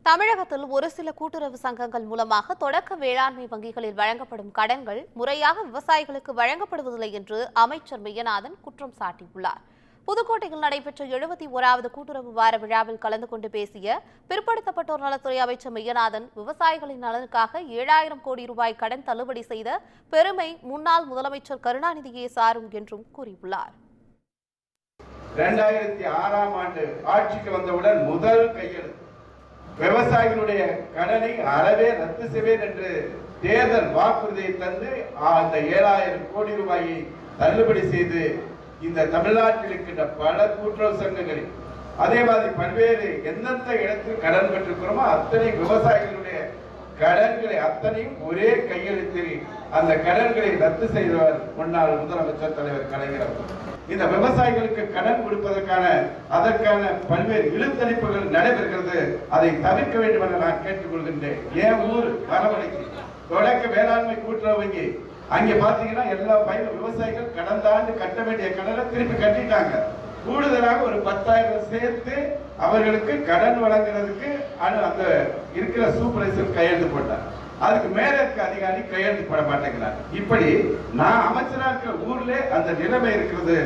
தமிழகத்தில் ஒரு சில கூட்டுறவு சங்கங்கள் மூலமாக தொடக்க வேளாண்மை வங்கிகளில் வழங்கப்படும் கடன்கள் முறையாக விவசாயிகளுக்கு வழங்கப்படுவதில்லை என்று அமைச்சர் மெய்யநாதன் குற்றம் சாட்டியுள்ளார். புதுக்கோட்டையில் நடைபெற்ற 71வது கூட்டுறவு வார விழாவில் கலந்து கொண்டு பேசிய பிற்படுத்தப்பட்டோர் நலத்துறை அமைச்சர் மெய்யநாதன், விவசாயிகளின் நலனுக்காக 7000 கோடி ரூபாய் கடன் தள்ளுபடி செய்த பெருமை முன்னாள் முதலமைச்சர் கருணாநிதியே சாரும் என்றும் கூறியுள்ளார். 2006ஆம் ஆண்டு ஆட்சிக்கு வந்தவுடன் முதல் கையெழுத்து விவசாயிகளுடைய கடனை அறவே ரத்து செய்வேன் என்று தேர்தல் வாக்குறுதியை தந்து அந்த 7000 கோடி ரூபாயை தள்ளுபடி செய்து இந்த தமிழ்நாட்டில் இருக்கின்ற பல கூட்டுறவு சங்கங்களில் அதே மாதிரி பல்வேறு எந்தெந்த இடத்தில் கடன் பெற்றிருக்கிறோமோ அத்தனை விவசாயிகளுடைய கடன்களை அத்தனையும் ஒரே கையெழுத்தில் அந்த கடன்களை ரத்து செய்தவர் முன்னாள் முதலமைச்சர் தலைவர் கலைஞர். இந்த விவசாயிகளுக்கு கடன் கொடுப்பதற்கான அதற்கான பல்வேறு இழுத்தடிப்புகள் நடைபெறுகிறது. அதை தவிர்க்க வேண்டும் என நான் கேட்டுக்கொள்கின்றேன். என் ஊர் வரவழைக்கு தொடக்க வேளாண்மை கூட்டுறவு வங்கி அங்கே பாத்தீங்கன்னா எல்லா விவசாயிகள் கடந்த ஆண்டு கட்ட வேண்டிய கடனை திருப்பி கட்டிட்டாங்க. கூடுதலாக ஒரு 10,000 சேர்த்து அவர்களுக்கு கடன் வழங்குறதுக்கு அந்த இருக்கிற சூப்பர்வைசர் கையெழுத்து போட்டார். அதுக்கு மேல இருக்க அதிகாரி கையெழுத்து போட மாட்டேங்கிறார். இப்படி நான் அமைச்சரா இருக்கிற ஊர்ல அந்த நிலைமை இருக்கிறது.